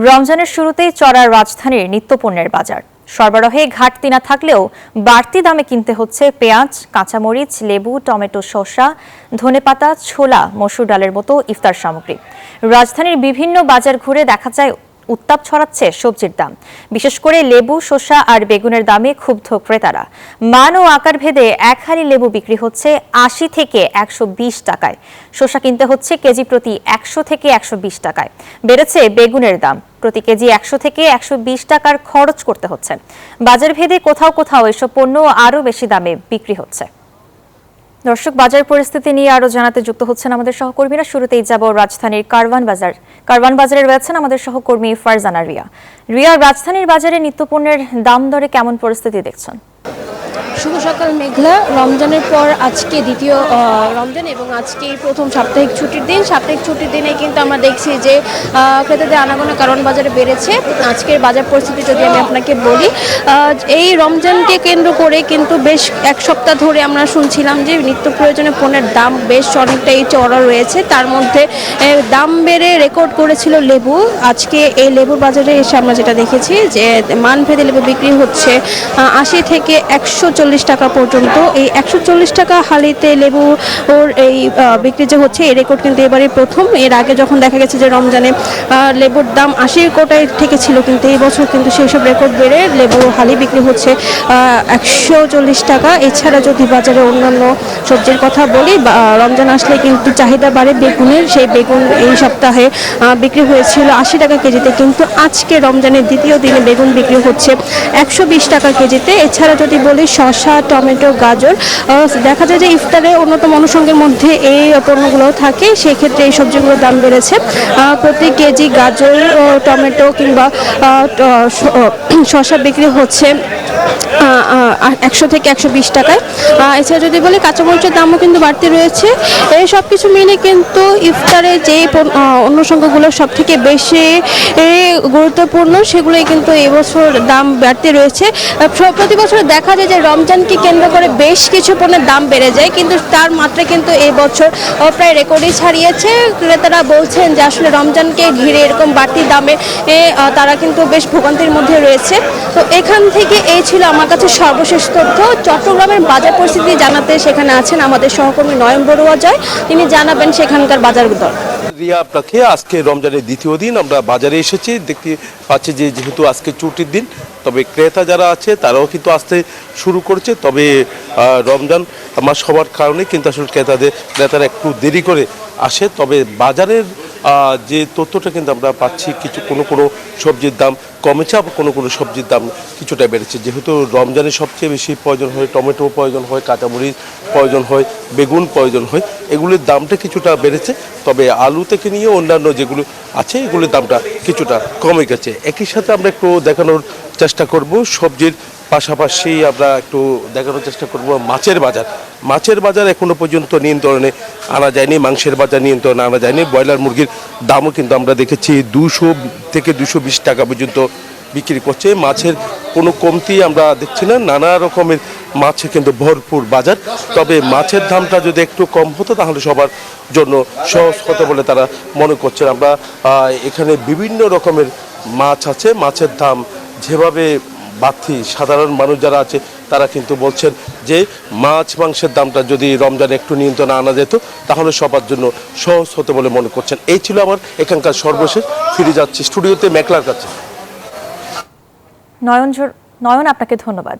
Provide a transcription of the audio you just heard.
রমজানের শুরুতেই চড়া রাজধানীর নিত্যপণ্যের বাজার। সরবরাহে ঘাটতি না থাকলেও বাড়তি দামে কিনতে হচ্ছে পেঁয়াজ, কাঁচামরিচ, লেবু, টমেটো, শসা, ধনেপাতা, ছোলা, মসুর ডালের মতো ইফতার সামগ্রী। রাজধানীর বিভিন্ন বাজার ঘুরে দেখা যায় উত্তাপ ছড়াচ্ছে সবজির দাম। বিশেষ করে লেবু, শসা আর বেগুনের দামে ক্ষুব্ধ ক্রেতারা। মান ও আকার ভেদে এক হালি লেবু বিক্রি হচ্ছে ৮০ থেকে ১২০ টাকায়। শসা কিনতে হচ্ছে কেজি প্রতি ১০০ থেকে ১২০ টাকায়। বেড়েছে বেগুনের দাম, প্রতি কেজি ১০০ থেকে ১২০ টাকার খরচ করতে হচ্ছে। বাজার ভেদে কোথাও কোথাও এসব পণ্য আরও বেশি দামে বিক্রি হচ্ছে। দর্শক, বাজার পরিস্থিতি নিয়ে আরো জানাতে যুক্ত হচ্ছেন আমাদের সহকর্মীরা। শুরুতেই যাব রাজধানীর কারওয়ান বাজারে রয়েছেন আমাদের সহকর্মী ফারজানা রিয়া। রাজধানীর বাজারে নিত্যপণ্যের দাম দরে কেমন পরিস্থিতি দেখছেন? শুভ সকাল মেঘলা। রমজানের পর আজকে দ্বিতীয় রমজান এবং আজকে প্রথম সাপ্তাহিক ছুটির দিন। সাপ্তাহিক ছুটির দিনে কিন্তু আমরা দেখছি যে ক্রেতাদের আনাগোনা কারওয়ান বাজারে বেড়েছে। আজকের বাজার পরিস্থিতি যদি আমি আপনাকে বলি, এই রমজানকে কেন্দ্র করে কিন্তু বেশ এক সপ্তাহ ধরে আমরা শুনছিলাম যে নিত্য প্রয়োজনীয় পণ্যের দাম বেশ অনেকটাই চড়া রয়েছে। তার মধ্যে দাম বেড়ে রেকর্ড করেছিল লেবু। আজকে এই লেবুর বাজারে এসে আমরা যেটা দেখেছি যে মানভেদে লেবু বিক্রি হচ্ছে ৮০ থেকে ১৪০ টাকা পর্যন্ত। এই ১৪০ টাকা হালিতে লেবু ওর এই বিক্রি যে হচ্ছে, এই রেকর্ড কিন্তু এবারে প্রথম। এর আগে যখন দেখা গেছে যে রমজানে লেবুর দাম ৮০ কোটায় থেকে ছিল, কিন্তু এই বছর কিন্তু সেই সব রেকর্ড বেড়ে লেবু হালি বিক্রি হচ্ছে ১৪০ টাকা। এছাড়া যদি বাজারে অন্যান্য সবজির কথা বলি, রমজান আসলে কিন্তু চাহিদা বাড়ে বেগুনের। সেই বেগুন এই সপ্তাহে বিক্রি হয়েছিল ৮০ টাকা কেজিতে, কিন্তু আজকে রমজানের দ্বিতীয় দিনে বেগুন বিক্রি হচ্ছে ১২০ টাকা কেজিতে। এছাড়া যদি বলি শসা, টমেটো, গাজর, দেখা যায় যে ইফতারে অন্যতম অনুষঙ্গের মধ্যে এই পণ্যগুলো থাকে, সেক্ষেত্রে এই সবজিগুলোর দাম বেড়েছে। প্রতি কেজি গাজর, টমেটো কিংবা শসা বিক্রি হচ্ছে ১০০ থেকে ১২০ টাকায়। এছাড়া যদি বলি কাঁচামরিচের দামও কিন্তু বাড়তি রয়েছে। এই সব কিছু মিলে কিন্তু ইফতারে যে অনুষঙ্গগুলো সব থেকে বেশি গুরুত্বপূর্ণ, সেগুলোই কিন্তু এবছর দাম বাড়তি রয়েছে। প্রতি বছর দেখা যায় যে রমজানকে কেন্দ্র করে বেশ কিছু পণ্যের দাম বেড়ে যায়, কিন্তু তার মাত্রা কিন্তু এই বছর প্রায় রেকর্ডই ছাড়িয়েছে। ক্রেতারা বলছেন যে আসলে রমজানকে ঘিরে এরকম বাড়তি দামে তারা কিন্তু বেশ ভোগান্তির মধ্যে রয়েছে। তো এখান থেকে এই ছিল আমার কাছে সর্বশেষ তথ্য। চট্টগ্রামের বাজার পরিস্থিতি জানাতে সেখানে আছেন আমাদের সহকর্মী নয়ন বড়ুয়া জয়, তিনি জানাবেন সেখানকার বাজার দর। রিয়া, আপনাকে আজকে রমজানের দ্বিতীয় দিন আমরা বাজারে এসেছি। দেখতে পাচ্ছি যে যেহেতু আজকে ছুটির দিন, তবে ক্রেতা যারা আছে তারাও কিন্তু আসতে শুরু করেছে। তবে রমজান মাস হওয়ার কারণে কিন্তু আসলে ক্রেতারা একটু দেরি করে আসে। তবে বাজারের যে তথ্যটা কিন্তু আমরা পাচ্ছি, কোনো সবজির দাম কমেছে, আবার কোনো সবজির দাম কিছুটা বেড়েছে। যেহেতু রমজানে সবচেয়ে বেশি প্রয়োজন হয় টমেটো, প্রয়োজন হয় কাঁচামরিচ, প্রয়োজন হয় বেগুন, প্রয়োজন হয়, এগুলির দামটা কিছুটা বেড়েছে। তবে আলু থেকে নিয়ে অন্যান্য যেগুলো আছে এগুলির দামটা কিছুটা কমে গেছে। একই সাথে আমরা একটু দেখানোর চেষ্টা করব সবজির পাশাপাশি আমরা একটু দেখানোর চেষ্টা করব মাছের বাজার এখনো পর্যন্ত নিয়ন্ত্রণে আনা যায়নি। মাংসের বাজার নিয়ন্ত্রণে আনা যায়নি। ব্রয়লার মুরগির দামও কিন্তু আমরা দেখেছি ২০০ থেকে ২২০ টাকা পর্যন্ত বিক্রি করছে। মাছের কোনো কমতি আমরা দেখছি না, নানা রকমের মাছে কিন্তু ভরপুর বাজার। তবে মাছের দামটা যদি একটু কম হতো তাহলে সবার জন্য সহজ হতো বলে তারা মনে করছেন। আমরা এখানে বিভিন্ন রকমের মাছ আছে, মাছের দাম যেভাবে বাড়তি, সাধারণ মানুষ যারা আছে তারা কিন্তু বলছেন যে মাংসের দামটা যদি রমজানে একটু নিয়ন্ত্রণে আনা যেত তাহলে সবার জন্য সহজ হতো বলে মনে করছেন। এই ছিল আমার এখানকার সর্বশেষ। ফিরে যাচ্ছি স্টুডিওতে মেঘলার কাছে। নয়ন, আপনাকে ধন্যবাদ।